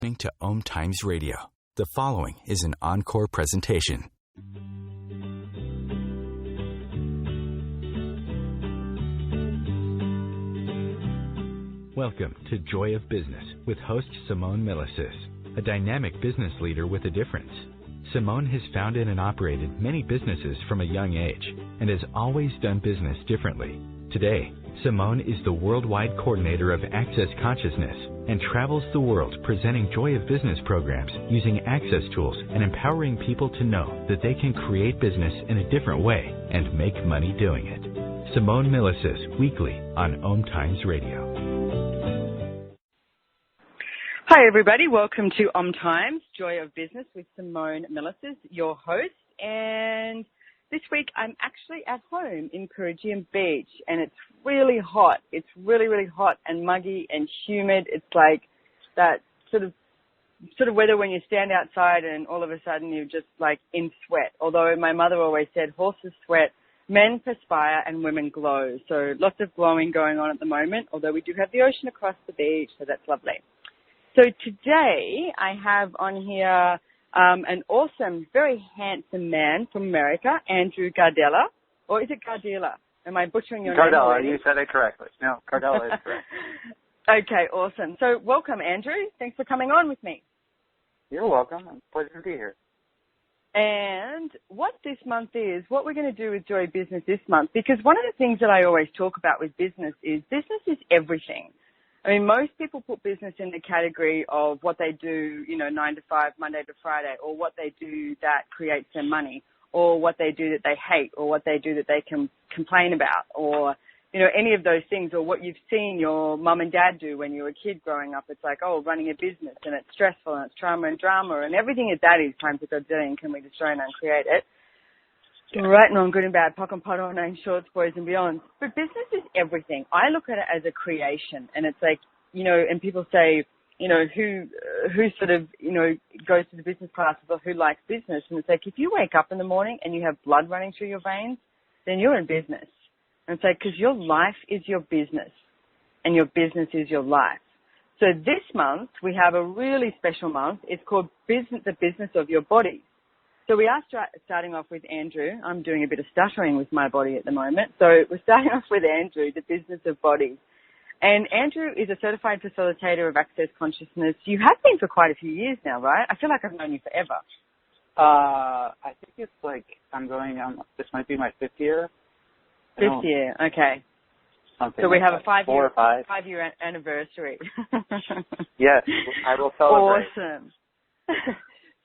Listening to OMTimes Radio. The following is an encore presentation. Welcome to Joy of Business with host Simone Milasas, a dynamic business leader with a difference. Simone has founded and operated many businesses from a young age and has always done business differently. Today, Simone is the worldwide coordinator of Access Consciousness and travels the world presenting Joy of Business programs using access tools and empowering people to know that they can create business in a different way and make money doing it. Simone Milasas, weekly on OMTimes Radio. Hi everybody, welcome to OMTimes, Joy of Business with Simone Milasas, your host. And this week I'm actually at home in Perugian Beach and it's really hot. It's really, really hot and muggy and humid. It's like that sort of weather when you stand outside and all of a sudden you're just like in sweat. Although my mother always said horses sweat, men perspire and women glow. So lots of glowing going on at the moment, although we do have the ocean across the beach, so that's lovely. So today I have on here an awesome, very handsome man from America, Andrew Gardella. Or is it Gardella? Am I butchering your name? Gardella, you said it correctly. No, Gardella is correct. Okay, awesome. So welcome, Andrew. Thanks for coming on with me. You're welcome. It's a pleasure to be here. And what this month is, what we're going to do with Joy Business this month, because one of the things that I always talk about with business is everything. I mean, most people put business in the category of what they do, 9 to 5, Monday to Friday, or what they do that creates them money, or what they do that they hate, or what they do that they can complain about, or, any of those things, or what you've seen your mum and dad do when you were a kid growing up. It's like, oh, running a business, and it's stressful, and it's trauma and drama, and everything that is time to God dillion, can we destroy and uncreate it? Right, no, good and bad, pock and pot, all name shorts, boys and beyond. But business is everything. I look at it as a creation, and it's like, and people say, who sort of, goes to the business classes or who likes business. And it's like, if you wake up in the morning and you have blood running through your veins, then you're in business. And it's like, because your life is your business and your business is your life. So this month, we have a really special month. It's called the Business of Your Body. So we are starting off with Andrew. I'm doing a bit of stuttering with my body at the moment. So we're starting off with Andrew, the Business of Body. And Andrew is a certified facilitator of Access Consciousness. You have been for quite a few years now, right? I feel like I've known you forever. I think it's like this might be my fifth year. Fifth year, okay. Something so we like have that. a 5 five-year anniversary. Yes, I will celebrate. Awesome.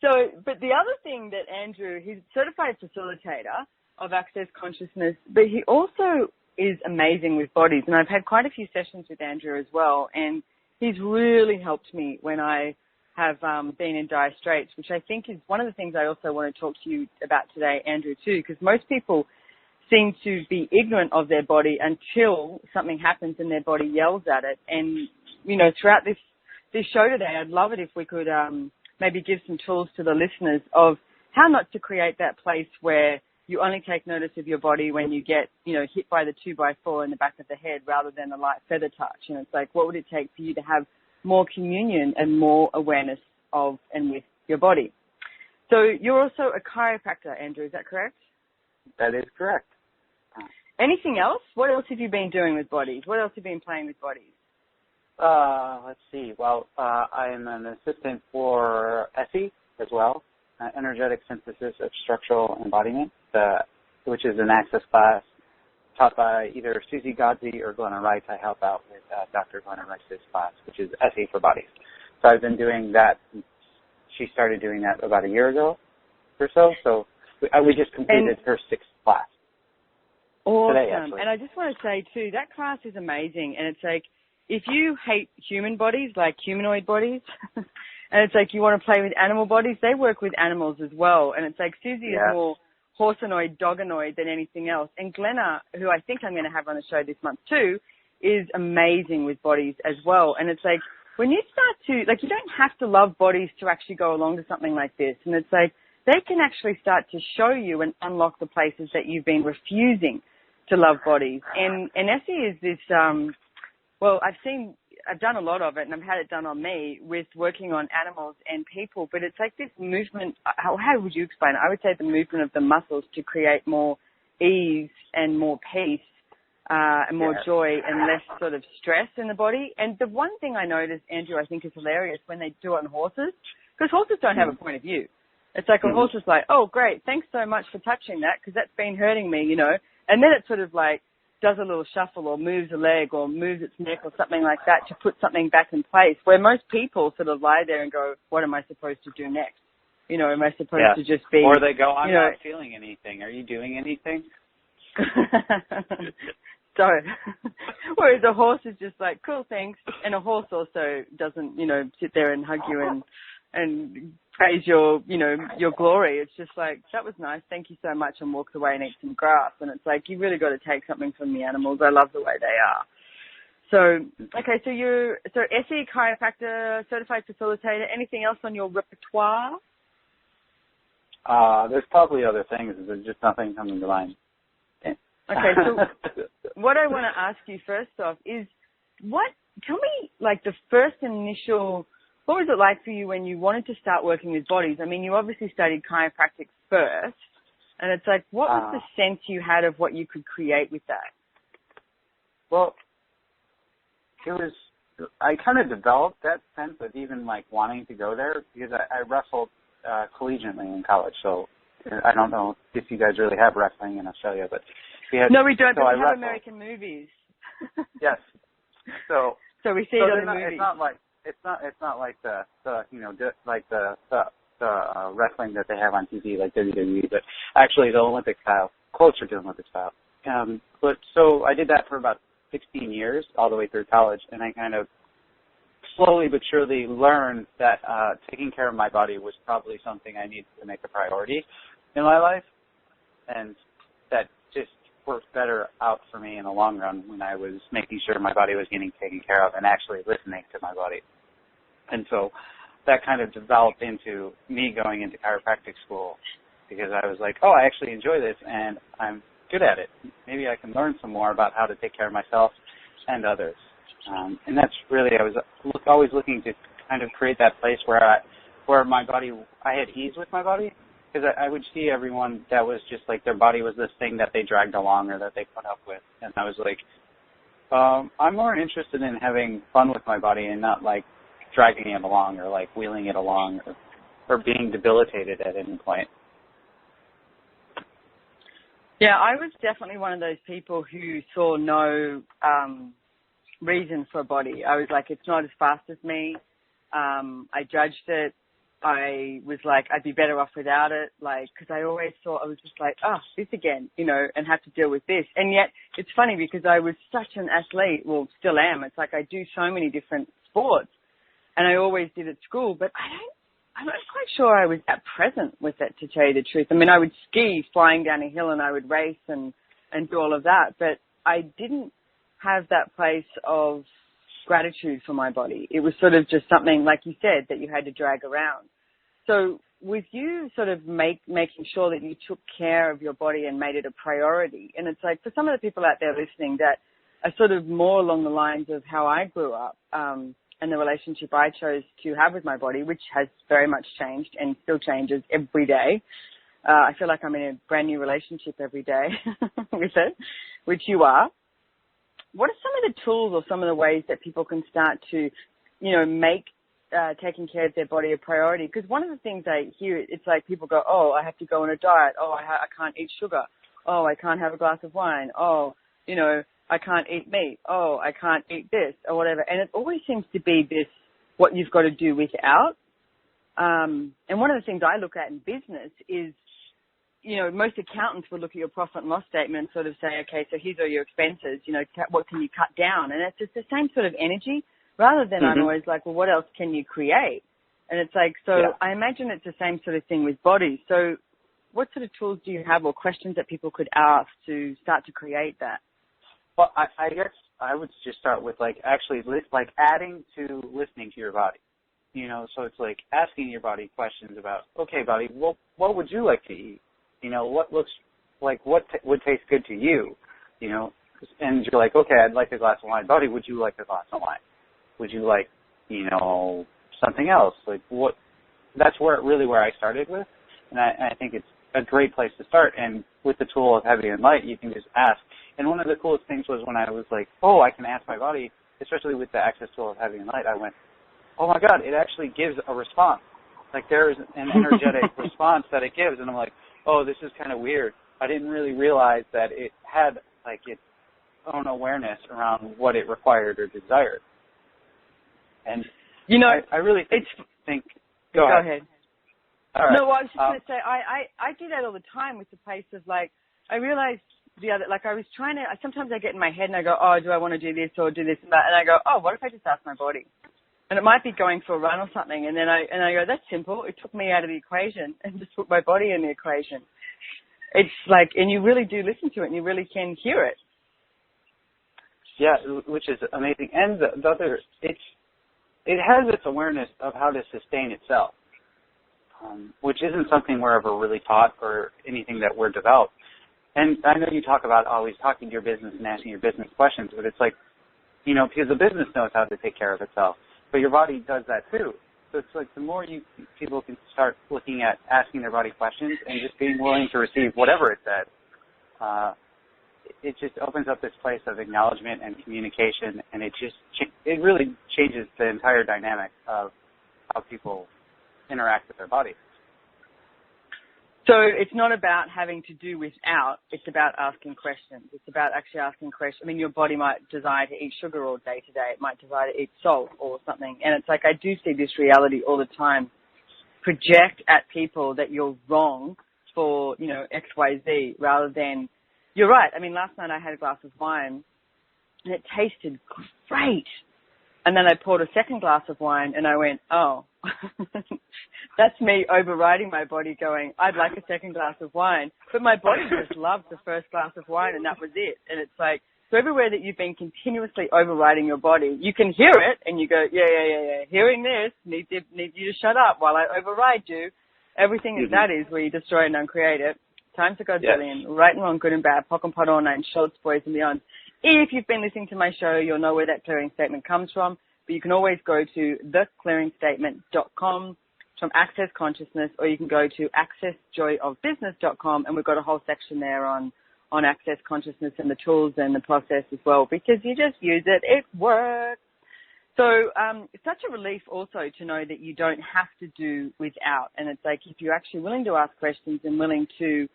So, but the other thing that Andrew, he's a certified facilitator of Access Consciousness, but he also is amazing with bodies. And I've had quite a few sessions with Andrew as well. And he's really helped me when I have been in dire straits, which I think is one of the things I also want to talk to you about today, Andrew, too, because most people seem to be ignorant of their body until something happens and their body yells at it. And, throughout this show today, I'd love it if we could maybe give some tools to the listeners of how not to create that place where you only take notice of your body when you get, hit by the 2x4 in the back of the head rather than a light feather touch. And it's like, what would it take for you to have more communion and more awareness of and with your body? So you're also a chiropractor, Andrew, is that correct? That is correct. Anything else? What else have you been doing with bodies? What else have you been playing with bodies? Let's see. Well, I am an assistant for ESSI as well, Energetic Synthesis of Structural Embodiment, which is an access class taught by either Susie Godzi or Glenna Wright. I help out with Dr. Glenna Wright's class, which is ESSI for Bodies. So I've been doing that. She started doing that about a year ago or so. So we just completed her 6th class. Awesome. Today, actually. And I just want to say, too, that class is amazing. And it's like, if you hate human bodies, like humanoid bodies, and it's like you want to play with animal bodies, they work with animals as well. And it's like Susie is more horsanoid, doganoid than anything else. And Glenna, who I think I'm going to have on the show this month too, is amazing with bodies as well. And it's like when you start to, like, you don't have to love bodies to actually go along to something like this. And it's like they can actually start to show you and unlock the places that you've been refusing to love bodies. And Essie is this, well, I've seen I've done a lot of it, and I've had it done on me with working on animals and people, but it's like this movement. How would you explain it? I would say the movement of the muscles to create more ease and more peace and more joy and less sort of stress in the body. And the one thing I noticed, Andrew, I think is hilarious when they do it on horses, because horses don't have a point of view. It's like a horse is like, oh, great, thanks so much for touching that because that's been hurting me, you know. And then it sort of like does a little shuffle or moves a leg or moves its neck or something like that to put something back in place, where most people sort of lie there and go, what am I supposed to do next? You know, am I supposed to just be... Or they go, I'm not feeling anything. Are you doing anything? So, whereas a horse is just like, cool, thanks. And a horse also doesn't, you know, sit there and hug you and praise your, you know, your glory. It's just like, that was nice, thank you so much, and walks away and eats some grass. And it's like, you really got to take something from the animals. I love the way they are. So, okay, so you're SE, chiropractor, certified facilitator. Anything else on your repertoire? There's probably other things. There's just nothing coming to mind. Okay, so what I want to ask you first off is, tell me, like, the first initial, what was it like for you when you wanted to start working with bodies? I mean, you obviously studied chiropractic first, and it's like, what was the sense you had of what you could create with that? Well, I kind of developed that sense of even, like, wanting to go there because I wrestled collegiately in college, so I don't know if you guys really have wrestling in Australia, but no, we don't. So but we have American movies. Yes. So we see it on the movies. It's not like the you know like the wrestling that they have on TV like WWE, but actually the Olympic style, closer to Olympic style. But so I did that for about 16 years, all the way through college, and I kind of slowly but surely learned that taking care of my body was probably something I needed to make a priority in my life, and that just worked better out for me in the long run when I was making sure my body was getting taken care of and actually listening to my body. And so that kind of developed into me going into chiropractic school because I was like, oh, I actually enjoy this and I'm good at it. Maybe I can learn some more about how to take care of myself and others. And that's really, I was always looking to kind of create that place where my body, I had ease with my body. Because I would see everyone that was just like their body was this thing that they dragged along or that they put up with. And I was like, I'm more interested in having fun with my body and not like dragging it along or like wheeling it along or being debilitated at any point. Yeah, I was definitely one of those people who saw no reason for a body. I was like, it's not as fast as me. I judged it. I was like, I'd be better off without it, like, because I always thought, I was just like, this again, you know, and have to deal with this. And yet it's funny because I was such an athlete, well, still am. It's like I do so many different sports, and I always did at school, but I'm not quite sure I was that present with it, to tell you the truth. I mean, I would ski flying down a hill and I would race and do all of that, but I didn't have that place of gratitude for my body. It was sort of just something, like you said, that you had to drag around. So with you sort of making sure that you took care of your body and made it a priority, and it's like for some of the people out there listening that are sort of more along the lines of how I grew up and the relationship I chose to have with my body, which has very much changed and still changes every day. I feel like I'm in a brand new relationship every day with it, which you are. What are some of the tools or some of the ways that people can start to, you know, make taking care of their body a priority? Because one of the things I hear, it's like people go, oh, I have to go on a diet. Oh, I can't eat sugar. Oh, I can't have a glass of wine. Oh, you know, I can't eat meat. Oh, I can't eat this or whatever. And it always seems to be this, what you've got to do without. And one of the things I look at in business is, you know, most accountants will look at your profit and loss statement and sort of say, okay, so here's all your expenses, you know, what can you cut down? And it's just the same sort of energy rather than I'm always like, well, what else can you create? And it's like, so I imagine it's the same sort of thing with bodies. So what sort of tools do you have or questions that people could ask to start to create that? Well, I guess I would just start with like actually like adding to listening to your body. You know, so it's like asking your body questions about, okay, body, what would you like to eat? You know, what looks like, what would taste good to you, you know? And you're like, okay, I'd like a glass of wine. Buddy, would you like a glass of wine? Would you like, something else? Like what? That's where I started with, and I think it's a great place to start. And with the tool of Heavy and Light, you can just ask. And one of the coolest things was when I was like, oh, I can ask my body, especially with the Access tool of Heavy and Light, I went, oh my God, it actually gives a response. Like there's an energetic response that it gives, and I'm like, oh, this is kind of weird. I didn't really realize that it had like its own awareness around what it required or desired. And I really think. Go ahead. All right. No, well, I was just going to say, I do that all the time with the pace of like, I realized I was trying to, sometimes I get in my head and I go, oh, do I want to do this or do this and that? And I go, oh, what if I just ask my body? And it might be going for a run or something. And then I go, that's simple. It took me out of the equation and just put my body in the equation. It's like, and you really do listen to it and you really can hear it. Yeah, which is amazing. And the other, it has its awareness of how to sustain itself, which isn't something we're ever really taught or anything that we're developed. And I know you talk about always talking to your business and asking your business questions, but it's like, because the business knows how to take care of itself, but your body does that too. So it's like the more people can start looking at asking their body questions and just being willing to receive whatever it says, it just opens up this place of acknowledgement and communication, and it really changes the entire dynamic of how people interact with their body. So it's not about having to do without, it's about asking questions. It's about actually asking questions. I mean, your body might desire to eat sugar all day today. It might desire to eat salt or something. And it's like I do see this reality all the time. Project at people that you're wrong for, X, Y, Z, rather than, you're right. I mean, last night I had a glass of wine and it tasted great. And then I poured a second glass of wine and I went, oh, that's me overriding my body going, I'd like a second glass of wine. But my body just loved the first glass of wine and that was it. And it's like, so everywhere that you've been continuously overriding your body, you can hear it and you go, yeah. Hearing this needs you to shut up while I override you. Everything is that is where you destroy and uncreate it. Times of Gardella, right and wrong, good and bad, POC and POD all nine, shorts, boys and beyond. If you've been listening to my show, you'll know where that clearing statement comes from. But you can always go to theclearingstatement.com from Access Consciousness, or you can go to accessjoyofbusiness.com, and we've got a whole section there on Access Consciousness and the tools and the process as well, because you just use it. It works. So it's such a relief also to know that you don't have to do without. And it's like if you're actually willing to ask questions and willing to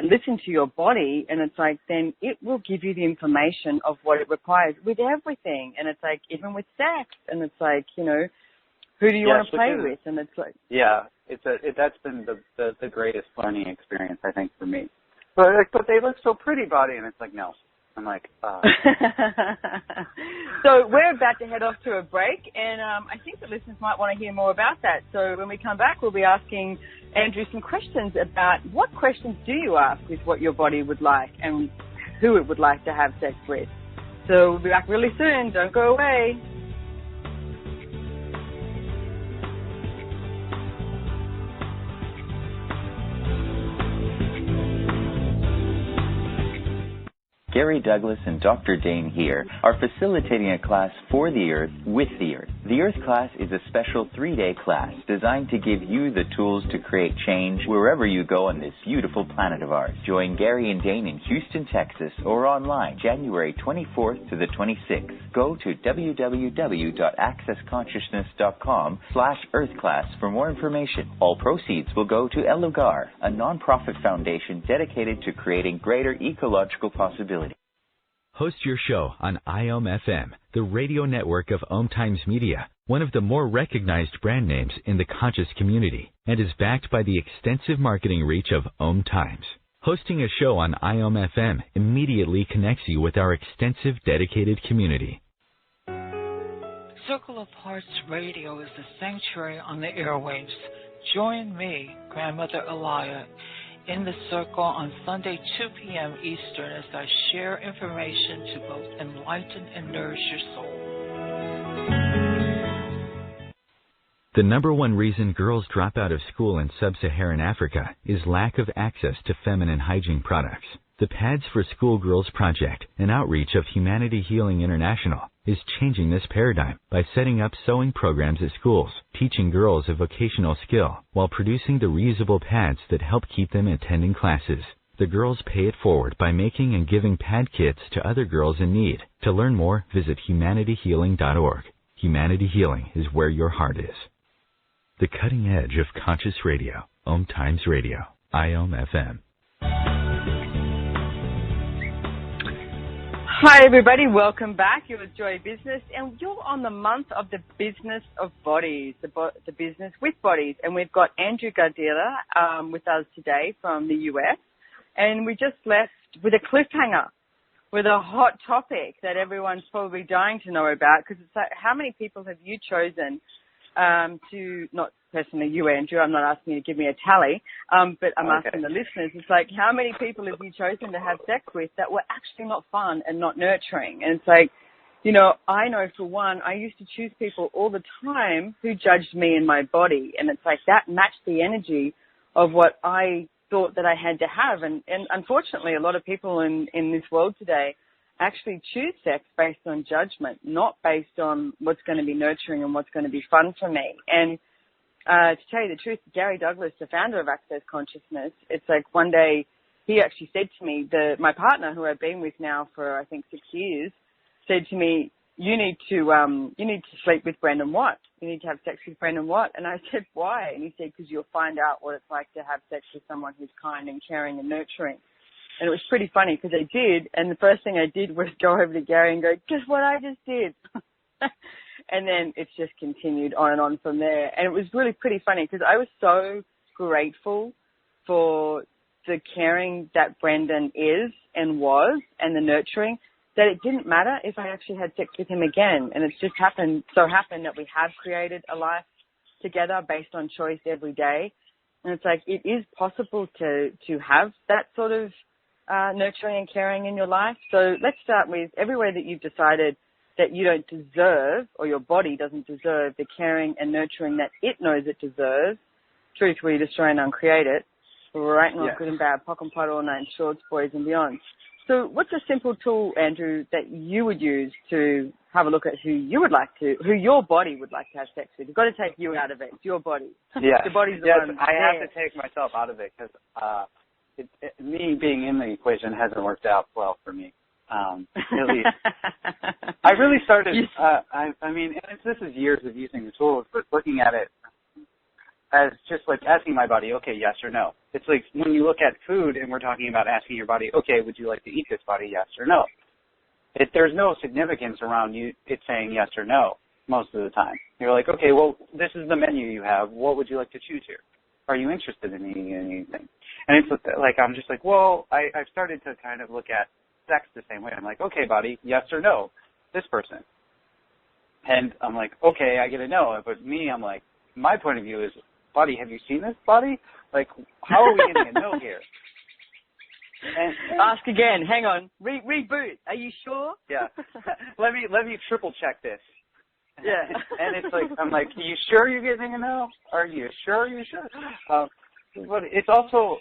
listen to your body, and it's like then it will give you the information of what it requires with everything. And it's like even with sex, and it's like, who do you want to play with? And it's like, that's been the greatest learning experience, I think, for me. But they look so pretty, body, and it's like, no. I'm like, So we're about to head off to a break, and I think the listeners might want to hear more about that. So when we come back, we'll be asking Andrew some questions about what questions do you ask with what your body would like and who it would like to have sex with. So we'll be back really soon. Don't go away. Gary Douglas and Dr. Dane here are facilitating a class for the Earth with the Earth. The Earth class is a special 3-day class designed to give you the tools to create change wherever you go on this beautiful planet of ours. Join Gary and Dane in Houston, Texas, or online January 24th to the 26th. Go to www.accessconsciousness.com/earthclass for more information. All proceeds will go to El Lugar, a non-profit foundation dedicated to creating greater ecological possibilities. Host your show on IOM FM, the radio network of OMTimes Media, one of the more recognized brand names in the conscious community, and is backed by the extensive marketing reach of OMTimes. Hosting a show on IOM FM immediately connects you with our extensive dedicated community. Circle of Hearts Radio is the sanctuary on the airwaves. Join me, Grandmother Elia, in the circle on Sunday, 2 p.m. Eastern, as I share information to both enlighten and nourish your soul. The number one reason girls drop out of school in sub-Saharan Africa is lack of access to feminine hygiene products. The Pads for Schoolgirls project, an outreach of Humanity Healing International, is changing this paradigm by setting up sewing programs at schools, teaching girls a vocational skill, while producing the reusable pads that help keep them attending classes. The girls pay it forward by making and giving pad kits to other girls in need. To learn more, visit humanityhealing.org. Humanity Healing is where your heart is. The cutting edge of conscious radio, OMTimes Radio, IOM FM. Hi everybody, welcome back. You're with Joy Business, and you're on the month of the business of bodies, the business with bodies. And we've got Andrew Gardella with us today from the US, and we just left with a cliffhanger, with a hot topic that everyone's probably dying to know about, because it's like, how many people have you chosen to, not personally you, Andrew, I'm not asking you to give me a tally, but I'm asking the listeners, it's like, how many people have you chosen to have sex with that were actually not fun and not nurturing? And it's like, you know, I know for one, I used to choose people all the time who judged me and my body, and it's like that matched the energy of what I thought that I had to have. And unfortunately, a lot of people in this world today actually choose sex based on judgment, not based on what's going to be nurturing and what's going to be fun for me. And to tell you the truth, Gary Douglas, the founder of Access Consciousness, it's like one day he actually said to me, my partner, who I've been with now for I think 6 years, said to me, you need to sleep with Brendan Watt. You need to have sex with Brendan Watt. And I said, why? And he said, because you'll find out what it's like to have sex with someone who's kind and caring and nurturing. And it was pretty funny because I did, and the first thing I did was go over to Gary and go, guess what I just did? And then it's just continued on and on from there. And it was really pretty funny because I was so grateful for the caring that Brendan is and was, and the nurturing, that it didn't matter if I actually had sex with him again. And it's just happened that we have created a life together based on choice every day. And it's like, it is possible to have that sort of nurturing and caring in your life. So let's start with everywhere that you've decided that you don't deserve, or your body doesn't deserve, the caring and nurturing that it knows it deserves. Truthfully, destroy and uncreate it. Right and wrong, good and bad, pock and pot, all nine shorts, boys and beyond. So what's a simple tool, Andrew, that you would use to have a look at who your body would like to have sex with? You've got to take you out of it. It's your body. Yeah. The body's the one. I have to take myself out of it because me being in the equation hasn't worked out well for me. Really, I really started. I mean, this is years of using the tools, but looking at it as just like asking my body, okay, yes or no. It's like when you look at food and we're talking about asking your body, okay, would you like to eat this, body, yes or no? There's no significance around it saying yes or no most of the time. You're like, okay, well, this is the menu you have. What would you like to choose here? Are you interested in eating anything? And it's like, I'm just like, well, I've started to kind of look at sex the same way. I'm like, okay, body, yes or no, this person. And I'm like, okay, I get a no. But me, I'm like, my point of view is, body, have you seen this, body? Like, how are we getting a no here? And ask again. Hang on. Reboot. Are you sure? Yeah. Let me triple check this. Yeah. And it's like, I'm like, are you sure you're getting a no? Are you sure you should? But it's also,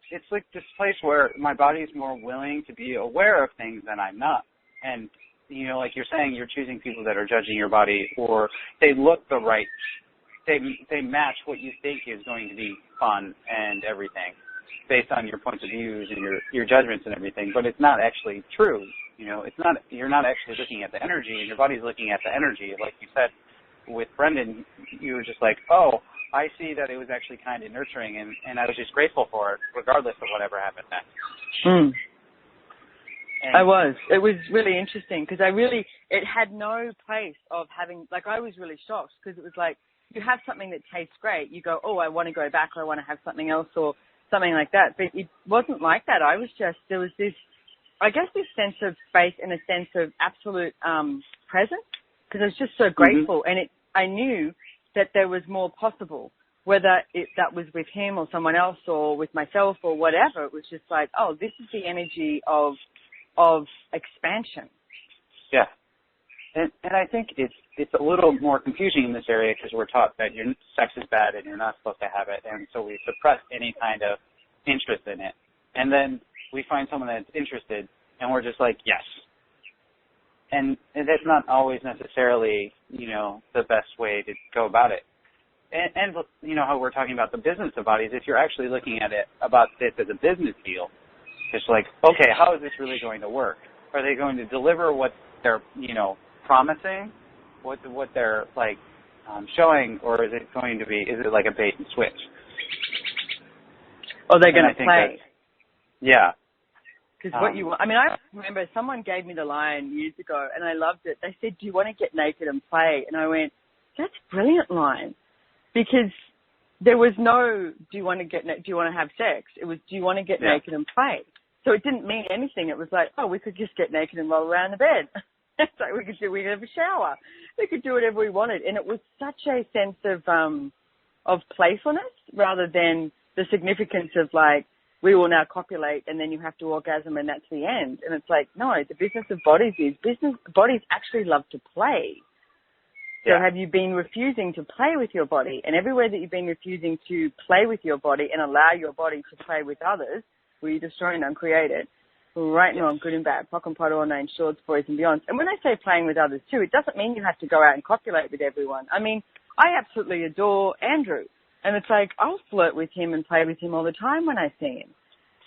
it's like this place where my body is more willing to be aware of things than I'm not. And, you know, like you're saying, you're choosing people that are judging your body, or they look the right, they match what you think is going to be fun and everything based on your points of views and your judgments and everything, but it's not actually true. You know, you're not actually looking at the energy, and your body's looking at the energy. Like you said with Brendan, you were just like, oh, I see that it was actually kind and nurturing, and I was just grateful for it, regardless of whatever happened next. Mm. I was. It was really interesting because it had no place of having, like, I was really shocked because it was like, you have something that tastes great, you go, oh, I want to go back, or I want to have something else, or something like that. But it wasn't like that. There was this, I guess, this sense of space and a sense of absolute presence, because I was just so grateful. Mm-hmm. And I knew that there was more possible, whether that was with him or someone else or with myself or whatever. It was just like, oh, this is the energy of expansion. Yeah. And I think it's a little more confusing in this area because we're taught that sex is bad and you're not supposed to have it, and so we suppress any kind of interest in it. And then we find someone that's interested, and we're just like, yes. And that's not always necessarily, the best way to go about it. And how we're talking about the business of bodies, if you're actually looking at it about this as a business deal, it's like, okay, how is this really going to work? Are they going to deliver what they're, promising, what they're, like, showing, or is it like a bait and switch? Or they're going to play. Yeah. Because I remember someone gave me the line years ago, and I loved it. They said, do you want to get naked and play? And I went, that's a brilliant line. Because there was no, do you want to have sex? It was, do you want to get naked and play? So it didn't mean anything. It was like, oh, we could just get naked and roll around the bed. So we could have a shower. We could do whatever we wanted. And it was such a sense of playfulness rather than the significance of like, we will now copulate and then you have to orgasm and that's the end. And it's like, no, the business of bodies bodies actually love to play. So have you been refusing to play with your body? And everywhere that you've been refusing to play with your body and allow your body to play with others, will you destroy and uncreate it? Right and wrong, good and bad, pock and pot, all names, shorts, boys and beyonds. And when I say playing with others too, it doesn't mean you have to go out and copulate with everyone. I mean, I absolutely adore Andrew. And it's like, I'll flirt with him and play with him all the time when I see him.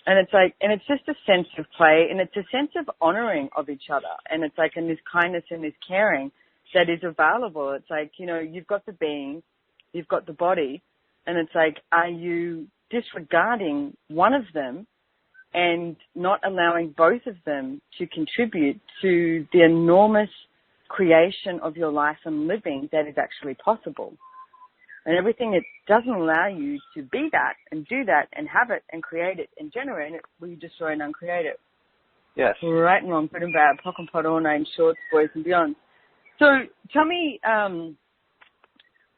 And it's like, and it's just a sense of play and it's a sense of honoring of each other. And it's like, and this kindness and this caring that is available. It's like, you've got the being, you've got the body, and it's like, are you disregarding one of them and not allowing both of them to contribute to the enormous creation of your life and living that is actually possible? And everything that doesn't allow you to be that and do that and have it and create it and generate it, will you destroy and uncreate it? Yes. Right and wrong, good and bad, pock and pot, all names, shorts, boys and beyond. So tell me,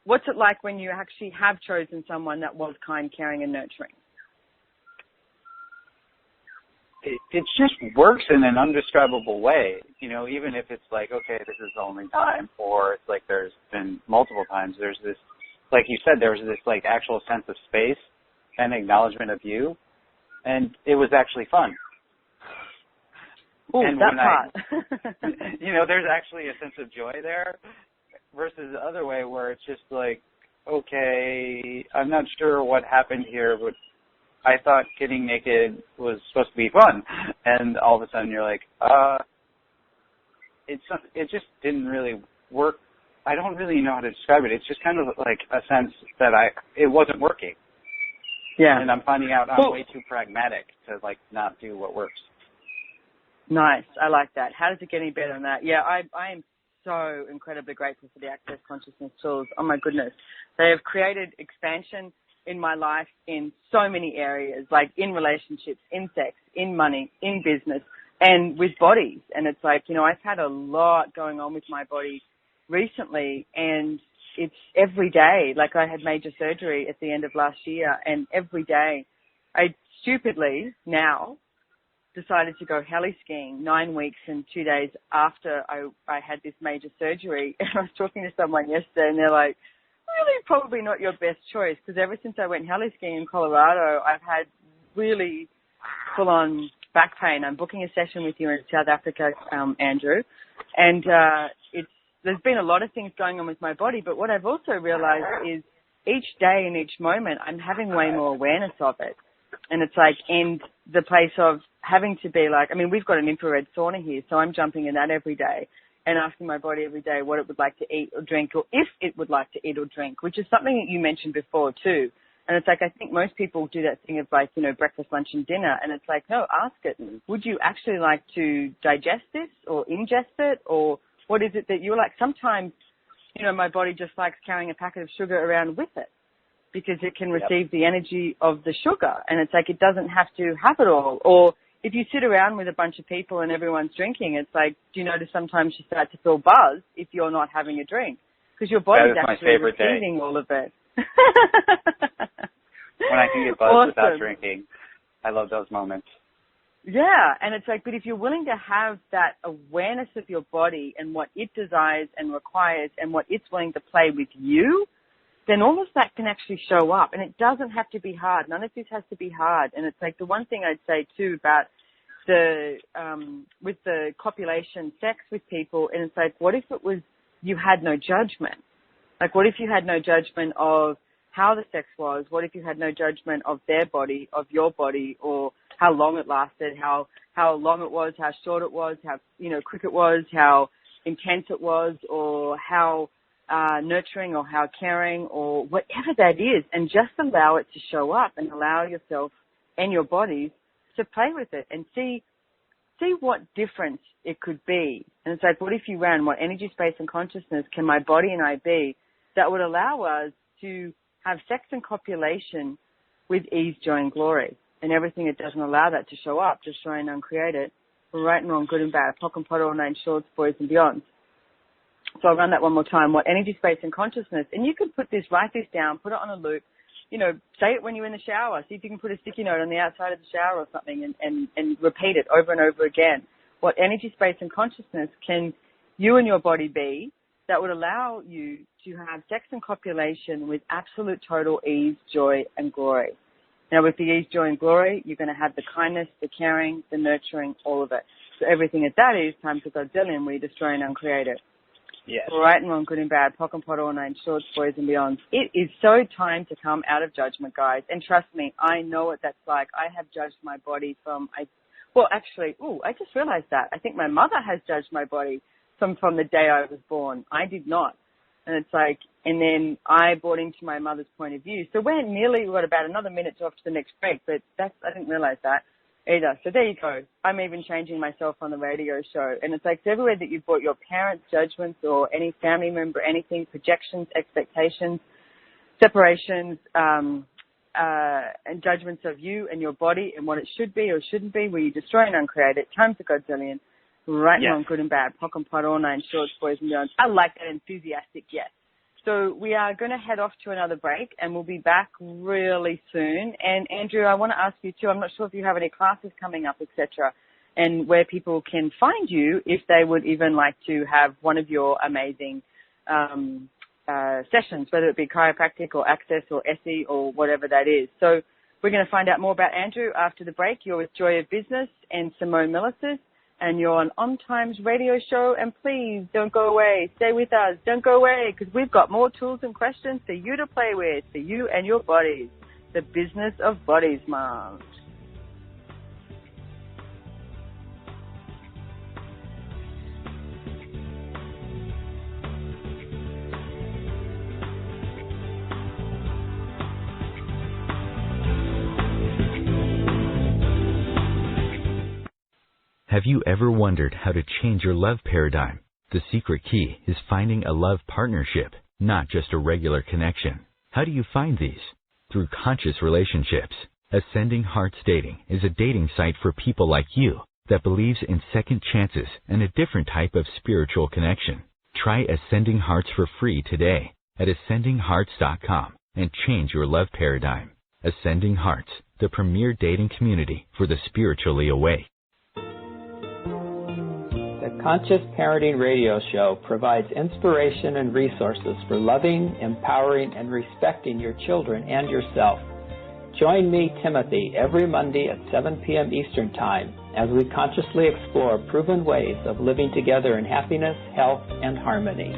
what's it like when you actually have chosen someone that was kind, caring and nurturing? It just works in an undescribable way, even if it's like, okay, this is the only time, or it's like there's been multiple times. There's this, like you said, there was this like actual sense of space and acknowledgement of you, and it was actually fun. Oh, that part. There's actually a sense of joy there versus the other way where it's just like, okay, I'm not sure what happened here, but I thought getting naked was supposed to be fun. And all of a sudden you're like, it just didn't really work. I don't really know how to describe it. It's just kind of like a sense that it wasn't working. Yeah. And I'm finding out I'm way too pragmatic to like not do what works. Nice. I like that. How does it get any better than that? Yeah, I am so incredibly grateful for the Access Consciousness tools. Oh my goodness. They have created expansion in my life in so many areas, like in relationships, in sex, in money, in business, and with bodies. And it's like, I've had a lot going on with my body recently, and it's every day. Like I had major surgery at the end of last year, and every day I stupidly now decided to go heli skiing 9 weeks and 2 days after I had this major surgery. And I was talking to someone yesterday, and they're like, really probably not your best choice, because ever since I went heli skiing in Colorado, I've had really full-on back pain. I'm booking a session with you in South Africa, Andrew, and there's been a lot of things going on with my body, but what I've also realized is each day and each moment, I'm having way more awareness of it. And it's like in the place of having to be like, we've got an infrared sauna here, so I'm jumping in that every day and asking my body every day what it would like to eat or drink, or if it would like to eat or drink, which is something that you mentioned before too. And it's like, I think most people do that thing of like, breakfast, lunch and dinner. And it's like, no, ask it. Would you actually like to digest this or ingest it? Or what is it that you like? Sometimes, my body just likes carrying a packet of sugar around with it, because it can receive the energy of the sugar. And it's like, it doesn't have to have it all. Or if you sit around with a bunch of people and everyone's drinking, it's like, do you notice sometimes you start to feel buzzed if you're not having a drink? Because your body's actually receiving all of it. When I can get buzzed without drinking, I love those moments. Yeah, and it's like, but if you're willing to have that awareness of your body and what it desires and requires and what it's willing to play with you, then all of that can actually show up. And it doesn't have to be hard. None of this has to be hard. And it's like the one thing I'd say, too, about the with the copulation sex with people, and it's like, what if it was you had no judgment? Like, what if you had no judgment of how the sex was? What if you had no judgment of their body, of your body, or how long it lasted, how long it was, how short it was, how, quick it was, how intense it was, or how nurturing or how caring or whatever that is, and just allow it to show up and allow yourself and your bodies to play with it and see what difference it could be. And it's like, what if you ran, what energy, space, and consciousness can my body and I be that would allow us to have sex and copulation with ease, joy, and glory, and everything that doesn't allow that to show up, destroy and uncreate it, right and wrong, good and bad, POC and POD, all nine shorts, boys and beyond. So I'll run that one more time. What energy, space, and consciousness. And you can write this down, put it on a loop, say it when you're in the shower. See if you can put a sticky note on the outside of the shower or something and repeat it over and over again. What energy, space, and consciousness can you and your body be that would allow you to have sex and copulation with absolute total ease, joy, and glory? Now, with the ease, joy, and glory, you're going to have the kindness, the caring, the nurturing, all of it. So everything that is time to Gardella, where you destroy and uncreate it. Yes. All right and wrong, good and bad, POC and POD, all nine shorts, boys and beyond. It is so time to come out of judgment, guys. And trust me, I know what that's like. I have judged my body I just realized that. I think my mother has judged my body from the day I was born. I did not. And it's like, and then I bought into my mother's point of view. So we've got about another minute off to the next break, but I didn't realize that either. So there you go. I'm even changing myself on the radio show. And it's like, so everywhere that you brought your parents' judgments or any family member, anything, projections, expectations, separations, and judgments of you and your body and what it should be or shouldn't be, where you destroy and uncreate it. Time to Godzillion. Right and wrong, good and bad, POC and POD, all nine shorts, boys and beyond. I like that enthusiastic yes. So we are going to head off to another break, and we'll be back really soon. And Andrew, I want to ask you too, I'm not sure if you have any classes coming up, etc., and where people can find you if they would even like to have one of your amazing sessions, whether it be chiropractic or access or SE or whatever that is. So we're going to find out more about Andrew after the break. You're with Joy of Business and Simone Milasas, and you're on OMTimes radio show. And please don't go away. Stay with us. Don't go away, because we've got more tools and questions for you to play with, for you and your bodies. The business of bodies, moms. Have you ever wondered how to change your love paradigm? The secret key is finding a love partnership, not just a regular connection. How do you find these? Through conscious relationships. Ascending Hearts Dating is a dating site for people like you that believes in second chances and a different type of spiritual connection. Try Ascending Hearts for free today at ascendinghearts.com and change your love paradigm. Ascending Hearts, the premier dating community for the spiritually awake. The Conscious Parenting Radio Show provides inspiration and resources for loving, empowering, and respecting your children and yourself. Join me, Timothy, every Monday at 7 p.m. Eastern Time as we consciously explore proven ways of living together in happiness, health, and harmony.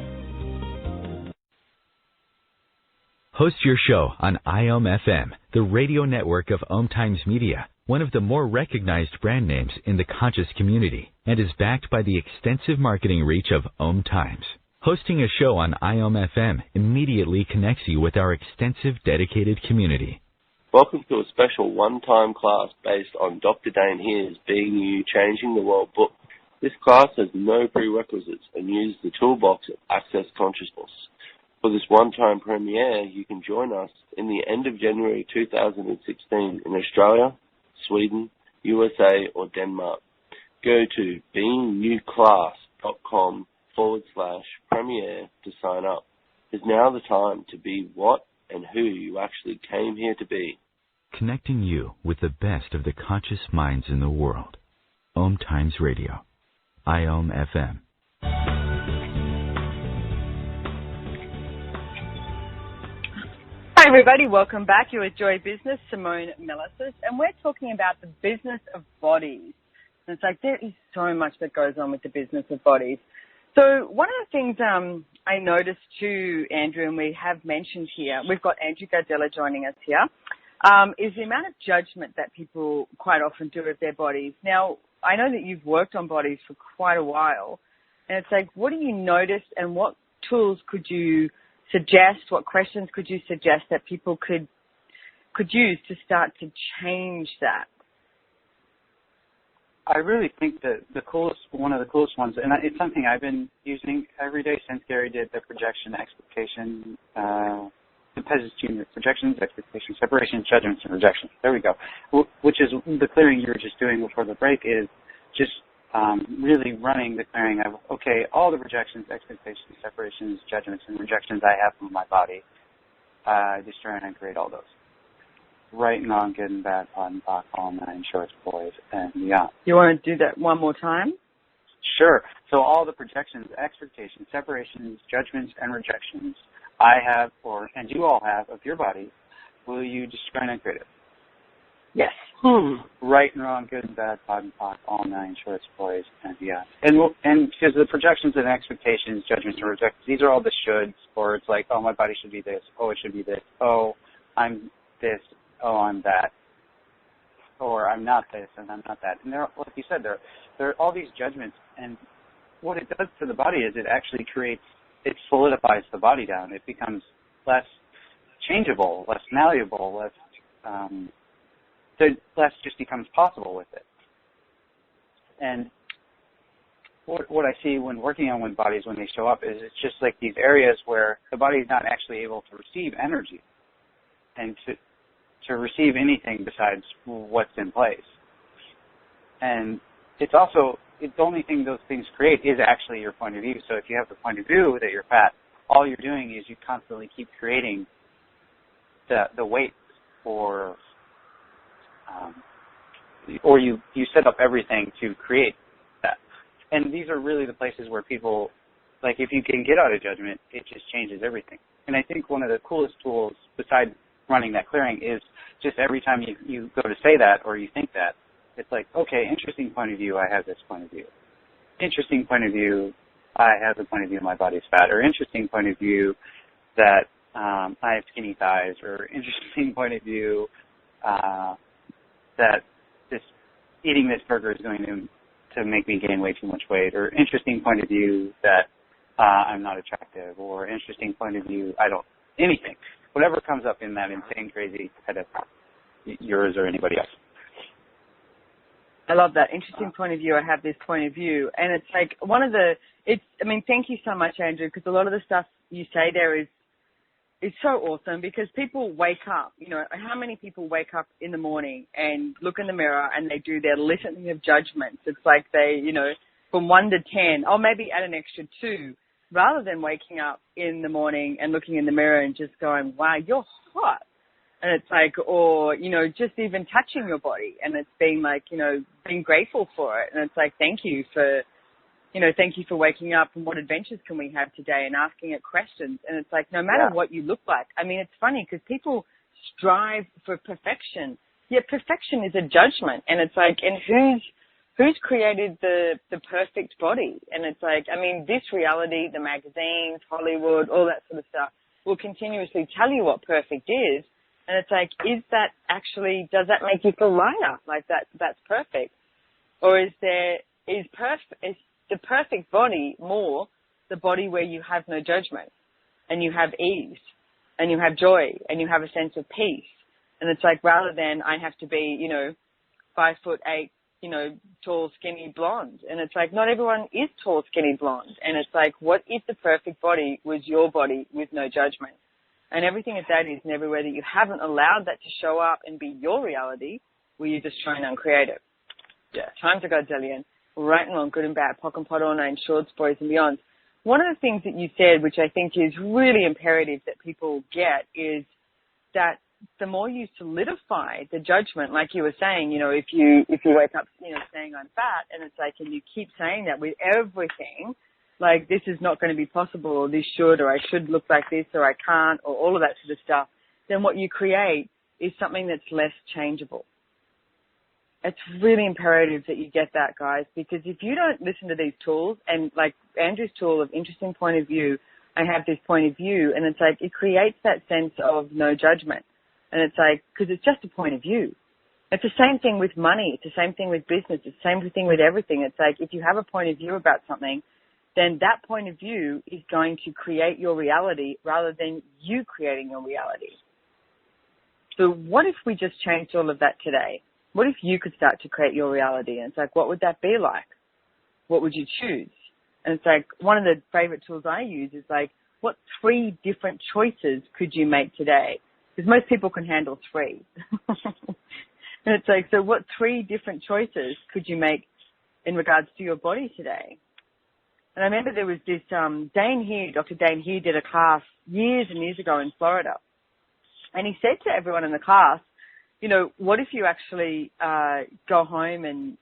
Host your show on IOM-FM, the radio network of OMTimes Media, one of the more recognized brand names in the conscious community, and is backed by the extensive marketing reach of OMTimes. Hosting a show on IOM-FM immediately connects you with our extensive dedicated community. Welcome to a special one-time class based on Dr. Dane Here's Being You, Changing the World book. This class has no prerequisites and uses the toolbox of Access Consciousness. For this one-time premiere, you can join us in the end of January 2016 in Australia, Sweden, USA, or Denmark. Go to beingnewclass.com/premiere to sign up. Is now the time to be what and who you actually came here to be. Connecting you with the best of the conscious minds in the world. OMTimes Radio. IOM-FM. Hi, everybody. Welcome back. You're with Joy Business, Simone Milasas, and we're talking about the business of bodies. And it's like there is so much that goes on with the business of bodies. So one of the things I noticed too, Andrew, and we have mentioned here, we've got Andrew Gardella joining us here, is the amount of judgment that people quite often do of their bodies. Now, I know that you've worked on bodies for quite a while, and it's like, what do you notice and what tools could you suggest, what questions could you suggest that people could use to start to change that? I really think that one of the coolest ones, and it's something I've been using every day since Gary did the projection, expectation, the Pez's Jr. Projections, expectations, separations, judgments, and rejections. There we go. Which is the clearing you were just doing before the break is just really running the clearing of, okay, all the projections, expectations, separations, judgments, and rejections I have from my body, destroy and uncreate all those. Right and wrong, good and bad, pot and pock, all nine shorts, boys, and beyond. You want to do that one more time? Sure. So all the projections, expectations, separations, judgments, and rejections I have, and you all have, of your body, will you destroy and uncreate it? Yes. Right and wrong, good and bad, pot and pock, all nine shorts, boys, and beyond. And because the projections and expectations, judgments, and rejections, these are all the shoulds, or it's like, oh, my body should be this, oh, it should be this, oh, I'm this, oh, I'm that, or I'm not this and I'm not that. And there, like you said, there are all these judgments, and what it does to the body is it actually it solidifies the body down. It becomes less changeable, less malleable, less just becomes possible with it. And what I see when working on bodies when they show up is it's just like these areas where the body is not actually able to receive energy and to receive anything besides what's in place. And it's also, the only thing those things create is actually your point of view. So if you have the point of view that you're fat, all you're doing is you constantly keep creating the weight or you set up everything to create that. And these are really the places where people, like if you can get out of judgment, it just changes everything. And I think one of the coolest tools besides running that clearing is just every time you go to say that or you think that, it's like, okay, interesting point of view, I have this point of view. Interesting point of view, I have the point of view my body's fat. Or interesting point of view that I have skinny thighs. Or interesting point of view that eating this burger is going to make me gain way too much weight. Or interesting point of view that I'm not attractive. Or interesting point of view, anything. Whatever comes up in that insane, crazy head of yours or anybody else. I love that. Interesting point of view. I have this point of view. And it's like thank you so much, Andrew, because a lot of the stuff you say there is so awesome because people wake up, how many people wake up in the morning and look in the mirror and they do their litany of judgments. It's like they, from 1 to 10, or maybe add an extra 2, rather than waking up in the morning and looking in the mirror and just going, wow, you're hot. And it's like, or, just even touching your body. And it's being like, being grateful for it. And it's like, thank you for waking up and what adventures can we have today and asking it questions. And it's like, no matter what you look like. I mean, it's funny because people strive for perfection. Yet perfection is a judgment. And it's like, and who's created the perfect body? And it's like, this reality, the magazines, Hollywood, all that sort of stuff will continuously tell you what perfect is. And it's like, does that make you feel lighter? Like that's perfect? Or is the perfect body more the body where you have no judgment and you have ease and you have joy and you have a sense of peace? And it's like, rather than I have to be, 5'8", tall, skinny, blonde. And it's like, not everyone is tall, skinny, blonde. And it's like, what if the perfect body was your body with no judgment? And everything that that is and everywhere that you haven't allowed that to show up and be your reality, will you destroy and uncreate it? Yeah. Time to go, Gardella. Right and wrong, good and bad, pock and pot, all nine shorts, boys and beyond. One of the things that you said, which I think is really imperative that people get, is that the more you solidify the judgment, like you were saying, if you wake up, saying I'm fat, and it's like, and you keep saying that with everything, like this is not going to be possible, or this should, or I should look like this, or I can't, or all of that sort of stuff, then what you create is something that's less changeable. It's really imperative that you get that, guys, because if you don't listen to these tools, and like Andrew's tool of interesting point of view, I have this point of view, and it's like it creates that sense of no judgment. And it's like, because it's just a point of view. It's the same thing with money. It's the same thing with business. It's the same thing with everything. It's like if you have a point of view about something, then that point of view is going to create your reality rather than you creating your reality. So what if we just changed all of that today? What if you could start to create your reality? And it's like, what would that be like? What would you choose? And it's like, one of the favorite tools I use is like, what 3 different choices could you make today? Because most people can handle 3. And it's like, so what 3 different choices could you make in regards to your body today? And I remember there was this Dane Heer, Dr. Dane Heer did a class years and years ago in Florida. And he said to everyone in the class, you know, what if you actually go home and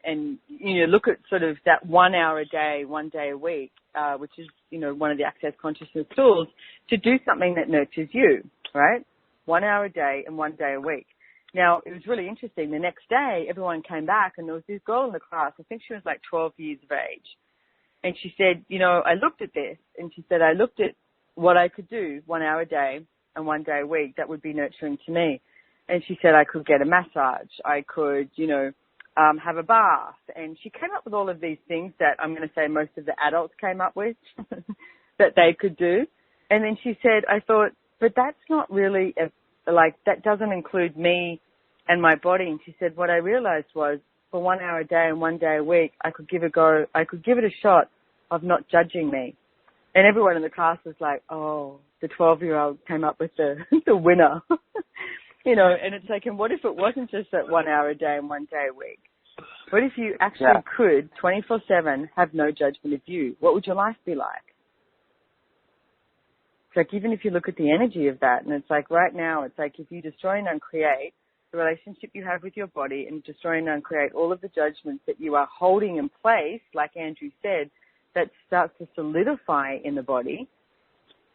you know, look at sort of that 1 hour a day, 1 day a week, which is, you know, one of the Access Consciousness tools, to do something that nurtures you, right? 1 hour a day and 1 day a week. Now, it was really interesting. The next day, everyone came back, and there was this girl in the class. I think she was like 12 years of age. And she said, you know, I looked at this, and she said, I looked at what I could do 1 hour a day and 1 day a week that would be nurturing to me. And she said I could get a massage. I could, you know, have a bath. And she came up with all of these things that I'm going to say most of the adults came up with that they could do. And then she said, I thought, but that's not really, like, that doesn't include me and my body. And she said, what I realized was for 1 hour a day and 1 day a week, I could give it a go. I could give it a shot of not judging me. And everyone in the class was like, oh, the 12-year-old came up with the winner. You know, and it's like, and what if it wasn't just that 1 hour a day and 1 day a week? What if you actually could 24/7 have no judgment of you? What would your life be like? It's like, even if you look at the energy of that, and it's like right now, it's like if you destroy and uncreate the relationship you have with your body and destroy and uncreate all of the judgments that you are holding in place, like Andrew said, that starts to solidify in the body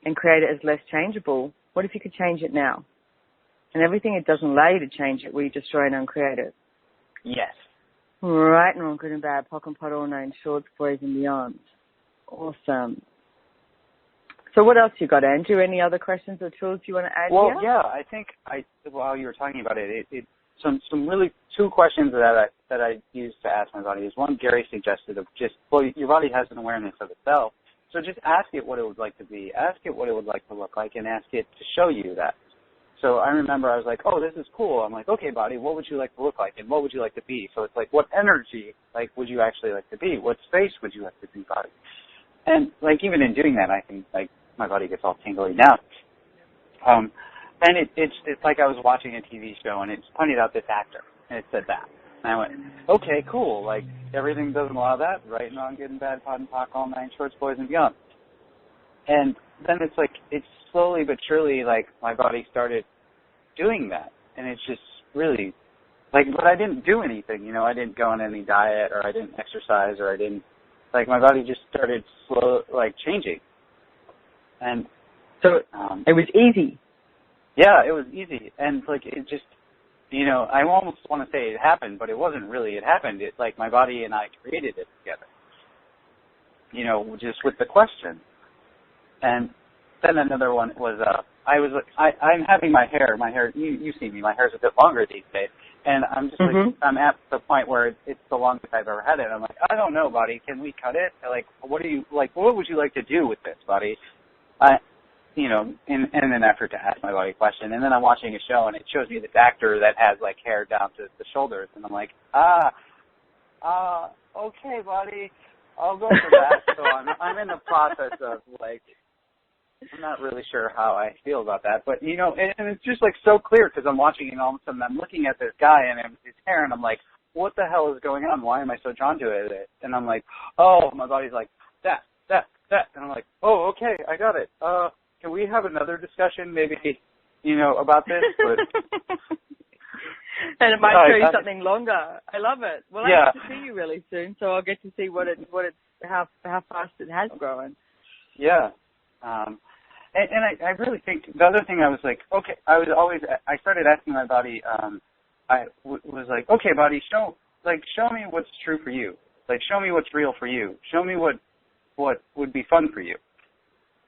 and create it as less changeable. What if you could change it now? And everything it doesn't allow you to change it, we destroy and uncreate it. Yes. Right and wrong, good and bad, POC and POD, all known, shorts, boys and beyond. Awesome. So what else you got, Andrew? Any other questions or tools you want to add here? Well, yeah, I think while you were talking about it, some really 2 questions that I used to ask my body is, one, Gary suggested of just, well, your body has an awareness of itself, so just ask it what it would like to be, ask it what it would like to look like, and ask it to show you that. So I remember I was like, oh, this is cool. I'm like, okay, body, what would you like to look like, and what would you like to be? So it's like, what energy, like, would you actually like to be? What space would you like to be, body? And, like, even in doing that, I can, like, my body gets all tingly now. And it's like I was watching a TV show, and it pointed out this actor, and it said that. And I went, okay, cool. Like, everything doesn't allow that. Right, wrong, good and bad, POD and POC, all 9 shorts, boys and beyond. And then it's like, it's slowly but surely, like, my body started doing that. And it's just really, like, but I didn't do anything, you know. I didn't go on any diet, or I didn't exercise, or I didn't, like, my body just started changing. And so it was easy. Yeah, it was easy. And, like, it just, you know, I almost want to say it happened, but it wasn't really. It happened. It's like my body and I created it together, you know, just with the question. And then another one was, I'm having my hair, you see me, my hair's a bit longer these days. And I'm just like, I'm at the point where it's the longest I've ever had it. I'm like, I don't know, body, can we cut it? Like, what would you like to do with this, body? You know, in an effort to ask my body a question. And then I'm watching a show, and it shows me this actor that has, like, hair down to the shoulders. And I'm like, okay, buddy, I'll go for that. So I'm in the process of, like, I'm not really sure how I feel about that. But, you know, and it's just, like, so clear because I'm watching it, and all of a sudden I'm looking at this guy and his hair, and I'm like, what the hell is going on? Why am I so drawn to it? And I'm like, oh, my body's like, that. And I'm like, oh, okay, I got it. Can we have another discussion, maybe, you know, about this? But, and it might show you something longer. I love it. Well, I get to see you really soon, so I'll get to see how fast it has grown. Yeah. And I really think the other thing I was like, okay, I started asking my body, I was like, okay, body, show me what's true for you. Like, show me what's real for you. Show me what would be fun for you.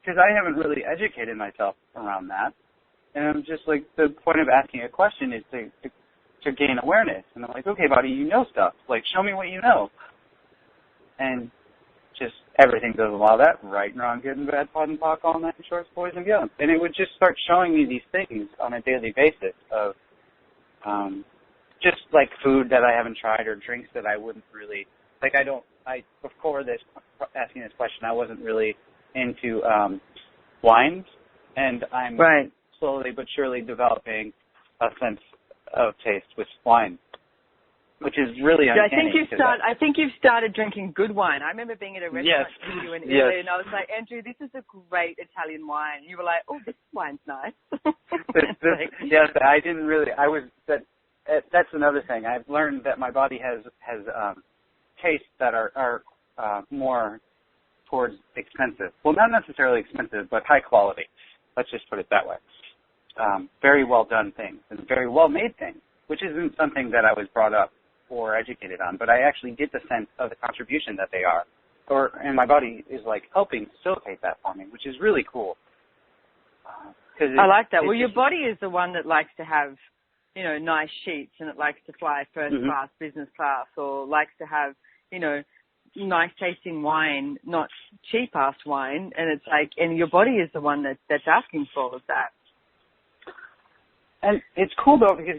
Because I haven't really educated myself around that. And I'm just like, the point of asking a question is to gain awareness. And I'm like, okay, body, you know stuff. Like, show me what you know. And just everything goes along that, right and wrong, good and bad, pod and pock, all night, shorts, boys and beyond. And it would just start showing me these things on a daily basis of just like food that I haven't tried or drinks that I wouldn't really, like before asking this question, I wasn't really into wines, and I'm slowly but surely developing a sense of taste with wine, which is really uncanny. I think you've started drinking good wine. I remember being at a restaurant with you in Italy, and I was like, Andrew, this is a great Italian wine. You were like, oh, this wine's nice. Yes, I didn't really. That's another thing. I've learned that my body has tastes that are more towards expensive. Well, not necessarily expensive, but high quality. Let's just put it that way. Very well done things and very well made things, which isn't something that I was brought up or educated on, but I actually get the sense of the contribution that they are. And my body is like helping facilitate that for me, which is really cool. I like that. Well, your body is the one that likes to have, nice sheets, and it likes to fly first class, business class, or likes to have, nice tasting wine, not cheap ass wine. And it's like, and your body is the one that's asking for all of that. And it's cool though, because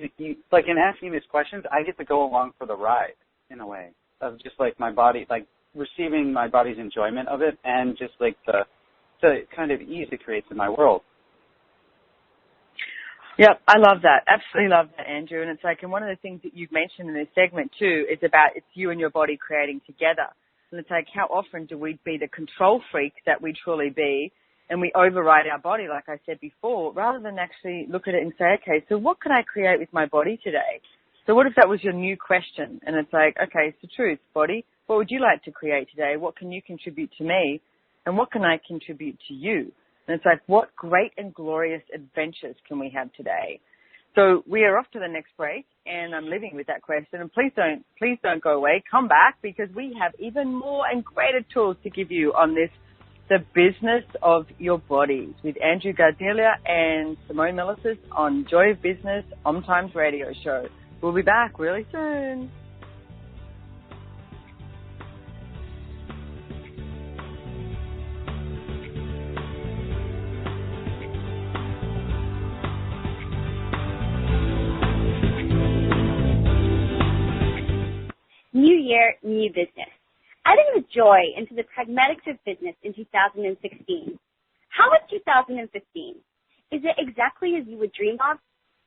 like in asking these questions, I get to go along for the ride in a way of just like my body, like receiving my body's enjoyment of it, and just like the kind of ease it creates in my world. Yep, I love that. Absolutely love that, Andrew. And it's like, and one of the things that you've mentioned in this segment too is about it's you and your body creating together. And it's like, how often do we be the control freak that we truly be, and we override our body, like I said before, rather than actually look at it and say, okay, so what can I create with my body today? So what if that was your new question? And it's like, okay, it's the truth, body. What would you like to create today? What can you contribute to me? And what can I contribute to you? And it's like, what great and glorious adventures can we have today? So we are off to the next break, and I'm leaving with that question. And please don't go away. Come back, because we have even more and greater tools to give you on this, the business of your bodies, with Andrew Gardella and Simone Milasas on Joy of Business OMTimes radio show. We'll be back really soon. New year, new business. Adding the joy into the pragmatics of business in 2016. How was 2015? Is it exactly as you would dream of?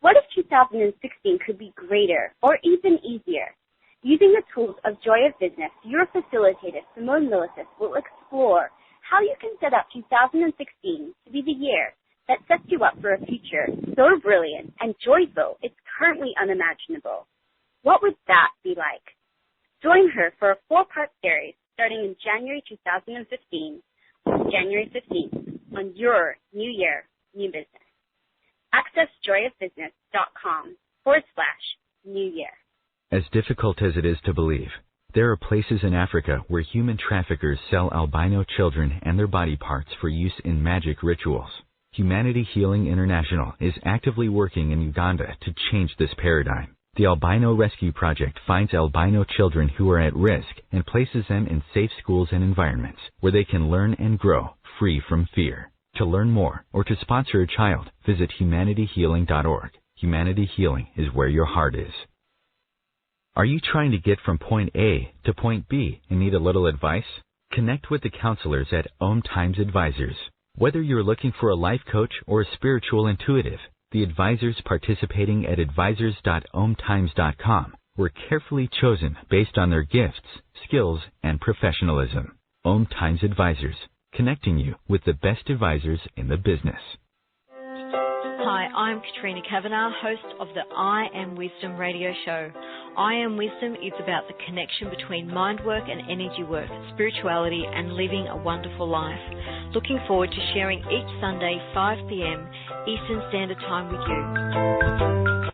What if 2016 could be greater or even easier? Using the tools of Joy of Business, your facilitator, Simone Milasas, will explore how you can set up 2016 to be the year that sets you up for a future so brilliant and joyful it's currently unimaginable. What would that be like? Join her for a 4-part series starting in January 2015, January 15th, on your New Year, New Business. Access joyofbusiness.com/New Year. As difficult as it is to believe, there are places in Africa where human traffickers sell albino children and their body parts for use in magic rituals. Humanity Healing International is actively working in Uganda to change this paradigm. The Albino Rescue Project finds albino children who are at risk and places them in safe schools and environments where they can learn and grow free from fear. To learn more or to sponsor a child, visit humanityhealing.org. Humanity Healing is where your heart is. Are you trying to get from point A to point B and need a little advice? Connect with the counselors at OMTimes Advisors. Whether you're looking for a life coach or a spiritual intuitive, the advisors participating at advisors.omtimes.com were carefully chosen based on their gifts, skills, and professionalism. OMTimes Advisors, connecting you with the best advisors in the business. Hi, I'm Katrina Kavanagh, host of the I Am Wisdom radio show. I Am Wisdom is about the connection between mind work and energy work, spirituality and living a wonderful life. Looking forward to sharing each Sunday 5 p.m. Eastern Standard Time with you.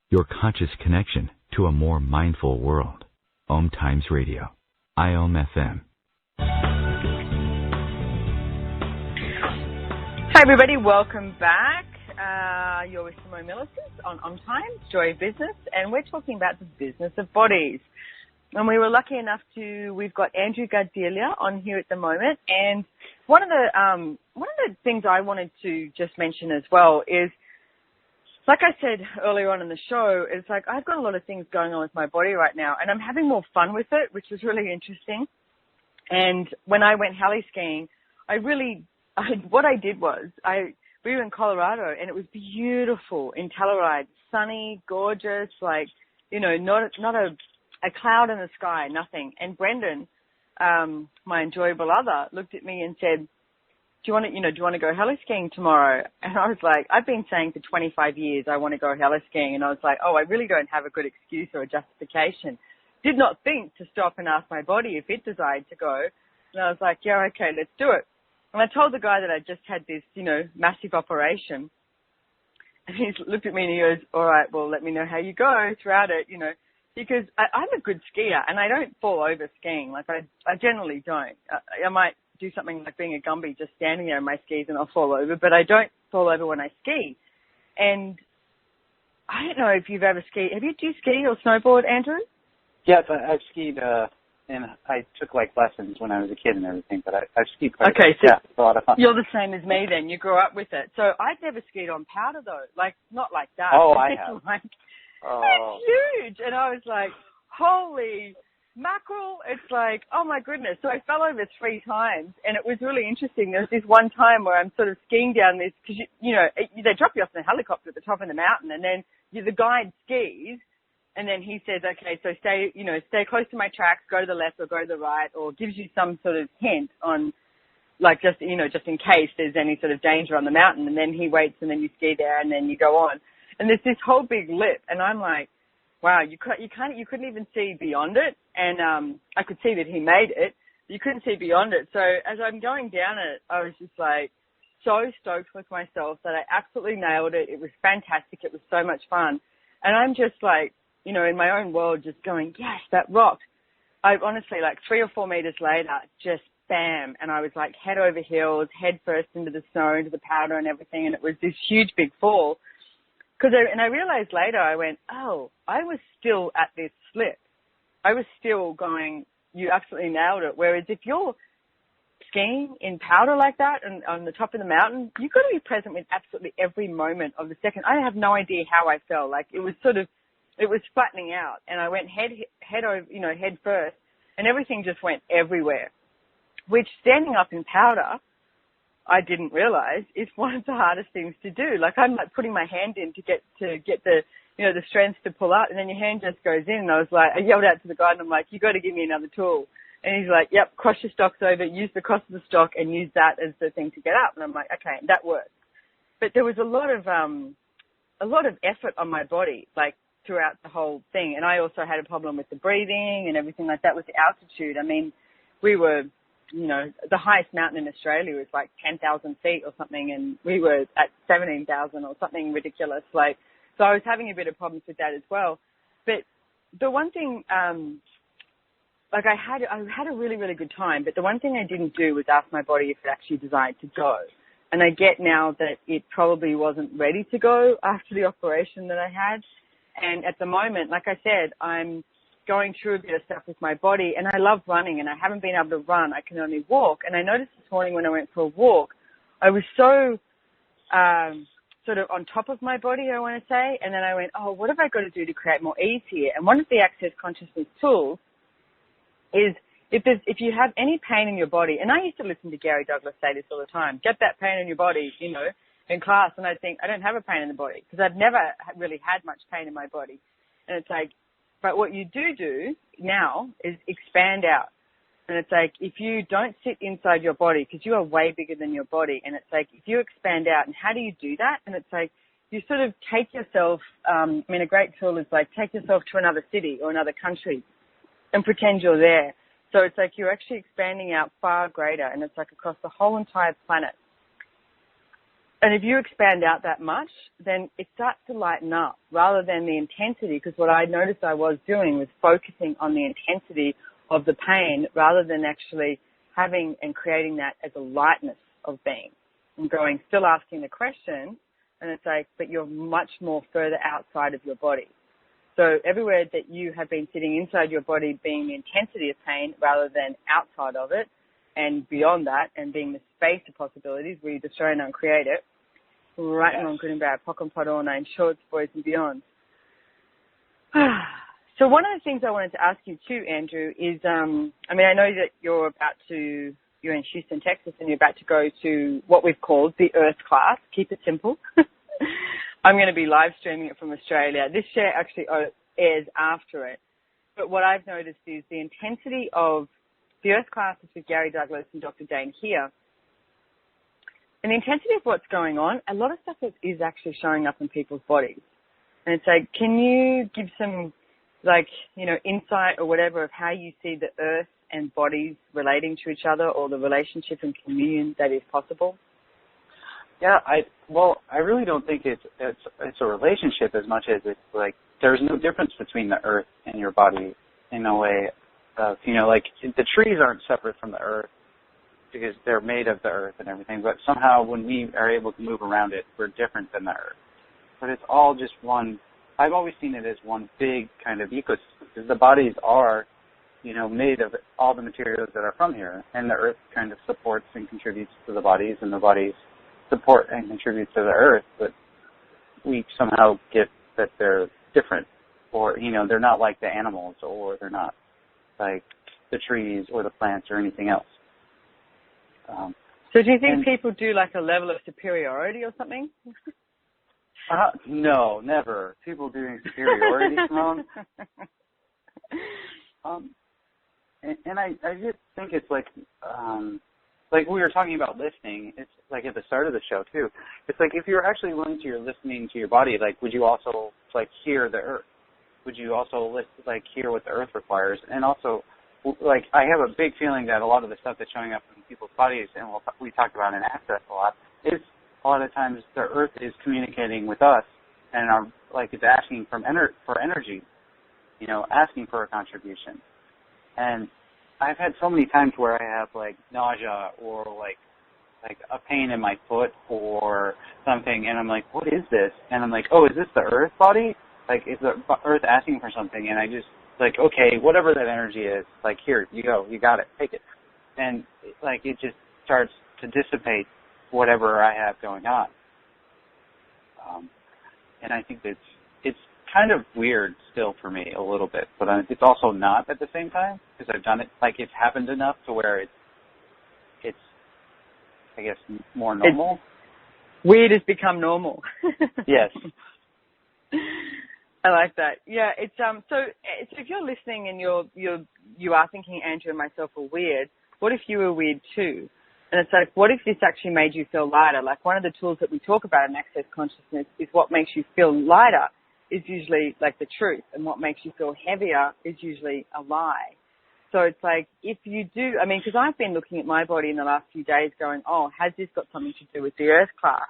Your conscious connection to a more mindful world. OMTimes Radio. IOM FM. Hi everybody, welcome back. You're with Simone Milasas on OMTimes, Joy of Business, and we're talking about the business of bodies. And we were lucky enough we've got Andrew Gardella on here at the moment. And one of the things I wanted to just mention as well is, like I said earlier on in the show, it's like I've got a lot of things going on with my body right now, and I'm having more fun with it, which is really interesting. And when I went heli skiing, what I did was we were in Colorado, and it was beautiful in Telluride, sunny, gorgeous, like, you know, not a cloud in the sky, nothing. And Brendan, my enjoyable other, looked at me and said, do you want to go heli skiing tomorrow? And I was like, I've been saying for 25 years I want to go heli skiing, and I was like, I really don't have a good excuse or a justification. Did not think to stop and ask my body if it desired to go. And I was like, yeah, okay, let's do it. And I told the guy that I just had this, massive operation. And he looked at me and he goes, all right, well, let me know how you go throughout it, because I'm a good skier and I don't fall over skiing. Like I generally don't. I might do something like being a Gumby, just standing there in my skis and I'll fall over, but I don't fall over when I ski. And I don't know if you've ever skied. Do you ski or snowboard, Andrew? Yes, I've skied, and I took lessons when I was a kid and everything, but I've skied quite a bit. Okay, so yeah, it's a lot of fun. You're the same as me then. You grew up with it. So I've never skied on powder though, not like that. Oh, I have. It's huge. And I was like, holy mackerel. It's like, oh my goodness. So I fell over 3 times, and it was really interesting. There was this one time where I'm sort of skiing down this, because, they drop you off in a helicopter at the top of the mountain, and then the guide skis. And then he says, okay, so stay close to my tracks, go to the left or go to the right, or gives you some sort of hint on, just in case there's any sort of danger on the mountain. And then he waits, and then you ski there, and then you go on. And there's this whole big lip, and I'm like, wow, you couldn't even see beyond it. And I could see that he made it. You couldn't see beyond it. So as I'm going down it, I was just like so stoked with myself that I absolutely nailed it. It was fantastic. It was so much fun. And I'm just like, in my own world, just going, yes, that rocked. I honestly, 3 or 4 meters later, just bam. And I was like head over heels, head first into the snow, into the powder and everything. And it was this huge, big fall. And I realized later, I went, oh, I was still at this slip. I was still going, you absolutely nailed it. Whereas if you're skiing in powder like that and on the top of the mountain, you've got to be present with absolutely every moment of the second. I have no idea how I felt. It was flattening out, and I went head over, head first, and everything just went everywhere, which standing up in powder, I didn't realize is one of the hardest things to do. I'm putting my hand in to get the, the strength to pull out, and then your hand just goes in, and I yelled out to the guy, and I'm like, you got to give me another tool. And he's like, yep, cross your stocks over, use the cross of the stock, and use that as the thing to get up. And I'm like, okay, that works. But there was a lot of effort on my body, throughout the whole thing. And I also had a problem with the breathing and everything like that with the altitude. I mean, we were, the highest mountain in Australia was 10,000 feet or something, and we were at 17,000 or something ridiculous. So I was having a bit of problems with that as well. But the one thing, I had a really, really good time, but the one thing I didn't do was ask my body if it actually desired to go. And I get now that it probably wasn't ready to go after the operation that I had. And at the moment, like I said, I'm going through a bit of stuff with my body, and I love running, and I haven't been able to run. I can only walk. And I noticed this morning when I went for a walk, I was so sort of on top of my body, I want to say. And then I went, oh, what have I got to do to create more ease here? And one of the Access Consciousness tools is if you have any pain in your body, and I used to listen to Gary Douglas say this all the time, get that pain in your body, in class, and I think, I don't have a pain in the body, because I've never really had much pain in my body. And it's but what you do now is expand out. And it's if you don't sit inside your body, because you are way bigger than your body, and it's if you expand out, and how do you do that? And it's you sort of take yourself, a great tool is like take yourself to another city or another country and pretend you're there. So it's like you're actually expanding out far greater, and it's like across the whole entire planet. And if you expand out that much, then it starts to lighten up rather than the intensity, because what I noticed I was doing was focusing on the intensity of the pain rather than actually having and creating that as a lightness of being. And going, still asking the question, and it's like, but you're much more further outside of your body. So everywhere that you have been sitting inside your body being the intensity of pain rather than outside of it and beyond that and being the space of possibilities where you destroy and uncreate it, right and wrong, good and bad, pock and pot, all nine shorts, boys and beyond. So one of the things I wanted to ask you too, Andrew, is, I know that you're in Houston, Texas, and you're about to go to what we've called the Earth class. Keep it simple. I'm going to be live streaming it from Australia. This share actually airs after it. But what I've noticed is the intensity of the Earth classes with Gary Douglas and Dr. Dane here, and the intensity of what's going on, a lot of stuff is actually showing up in people's bodies. And it's like, can you give some, insight or whatever of how you see the Earth and bodies relating to each other, or the relationship and communion that is possible? Yeah, I really don't think it's a relationship as much as it's like there's no difference between the Earth and your body in a way of, the trees aren't separate from the Earth because they're made of the Earth and everything, but somehow when we are able to move around it, we're different than the Earth. But it's all just one. I've always seen it as one big kind of ecosystem, because the bodies are, made of all the materials that are from here, and the Earth kind of supports and contributes to the bodies, and the bodies support and contribute to the Earth, but we somehow get that they're different, or, they're not like the animals, or they're not like the trees or the plants or anything else. So do you think people do like a level of superiority or something? No, never. People doing superiority, Simone. And I just think it's like we were talking about listening. It's like at the start of the show too. It's like if you're actually willing to, you're listening to your body. Like, would you also hear the Earth? Would you also hear what the Earth requires? And also, I have a big feeling that a lot of the stuff that's showing up in people's bodies, and we talked about in Access a lot, is a lot of times the Earth is communicating with us, and it's asking for energy, asking for a contribution. And I've had so many times where I have nausea or a pain in my foot or something, and I'm like, what is this? And I'm like, oh, is this the Earth body? Is the Earth asking for something? And I just okay, whatever that energy is, here, you go, you got it, take it. And it just starts to dissipate whatever I have going on. And I think it's kind of weird still for me a little bit, but it's also not at the same time, because I've done it, it's happened enough to where it's I guess, more normal. Weird has become normal. Yes. I like that. Yeah, it's so if you're listening and you are thinking Andrew and myself are weird, what if you were weird too? And it's like, what if this actually made you feel lighter? Like, one of the tools that we talk about in Access Consciousness is what makes you feel lighter is usually like the truth, and what makes you feel heavier is usually a lie. So it's like, if you do, because I've been looking at my body in the last few days going, oh, has this got something to do with the Earth class?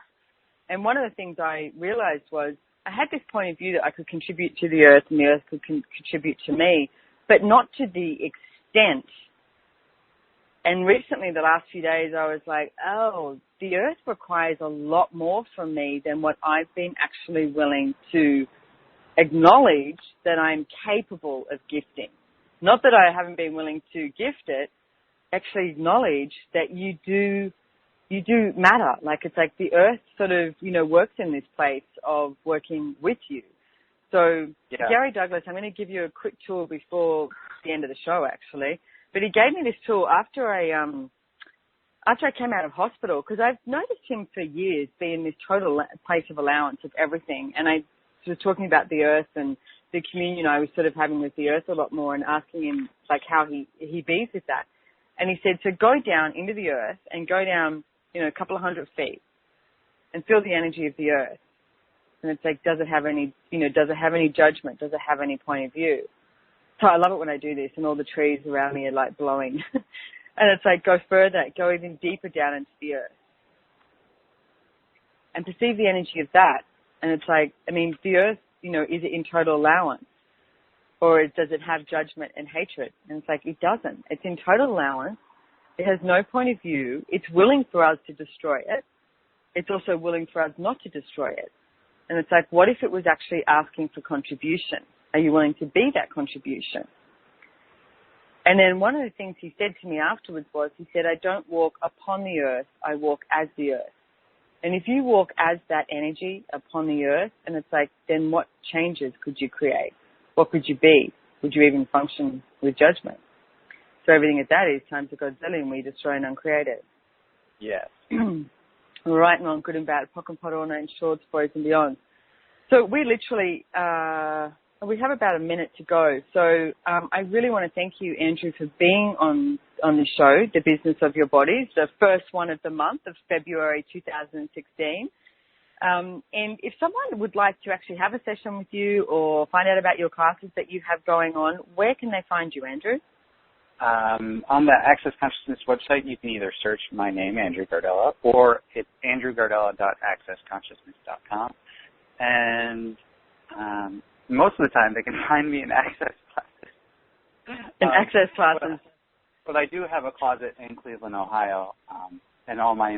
And one of the things I realized was I had this point of view that I could contribute to the Earth and the Earth could contribute to me, but not to the extent. And recently, the last few days, I was like, oh, the Earth requires a lot more from me than what I've been actually willing to acknowledge that I'm capable of gifting. Not that I haven't been willing to gift it, actually acknowledge that you do matter. Like, it's like the Earth sort of, works in this place of working with you. So yeah. Gary Douglas, I'm going to give you a quick tool before the end of the show, actually. But he gave me this tool after I came out of hospital, because I've noticed him for years being this total place of allowance of everything. And I was talking about the Earth and the communion I was sort of having with the Earth a lot more, and asking him like how he bees with that. And he said, so go down into the Earth and go down, a couple of 100 feet and feel the energy of the Earth. and it's like, does it have any judgment? Does it have any point of view? So I love it when I do this, and all the trees around me are like blowing. And it's like, go further, go even deeper down into the earth. And perceive the energy of that. And it's like, I mean, the earth, is it in total allowance? Or does it have judgment and hatred? And it's like, it doesn't. It's in total allowance. It has no point of view. It's willing for us to destroy it. It's also willing for us not to destroy it. And it's like, what if it was actually asking for contribution? Are you willing to be that contribution? And then one of the things he said to me afterwards was, he said, I don't walk upon the earth, I walk as the earth. And if you walk as that energy upon the earth, and it's like, then what changes could you create? What could you be? Would you even function with judgment? So everything at that is time to Gardella, and we destroy and uncreate it. Yes. Right and wrong, good and bad, pock and pot, all names, shorts, boys and beyond. So we literally, we have about a minute to go. So I really want to thank you, Andrew, for being on the show, The Business of Your Bodies, the first one of the month of February 2016. And if someone would like to actually have a session with you or find out about your classes that you have going on, where can they find you, Andrew? On the Access Consciousness website, you can either search my name, Andrew Gardella, or it's andrewgardella.accessconsciousness.com. And most of the time, they can find me in Access classes. Access classes. But I do have a closet in Cleveland, Ohio, and all my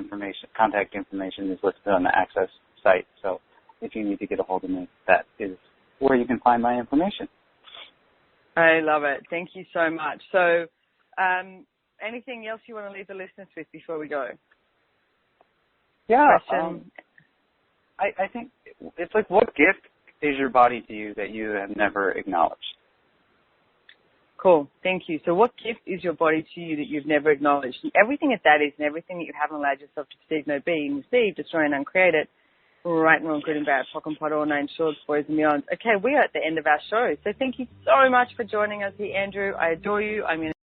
contact information is listed on the Access site. So if you need to get a hold of me, that is where you can find my information. I love it. Thank you so much. So anything else you want to leave the listeners with before we go? Yeah. Question? I think it's like, what gift is your body to you that you have never acknowledged? Cool. Thank you. So what gift is your body to you that you've never acknowledged? And everything that is and everything that you haven't allowed yourself to perceive, know, be, and receive, destroy and uncreate it, right and wrong, good and bad, pock and pot, all names, shorts, boys and beyond. Okay, we are at the end of our show. So thank you so much for joining us here, Andrew. I adore you. I'm going to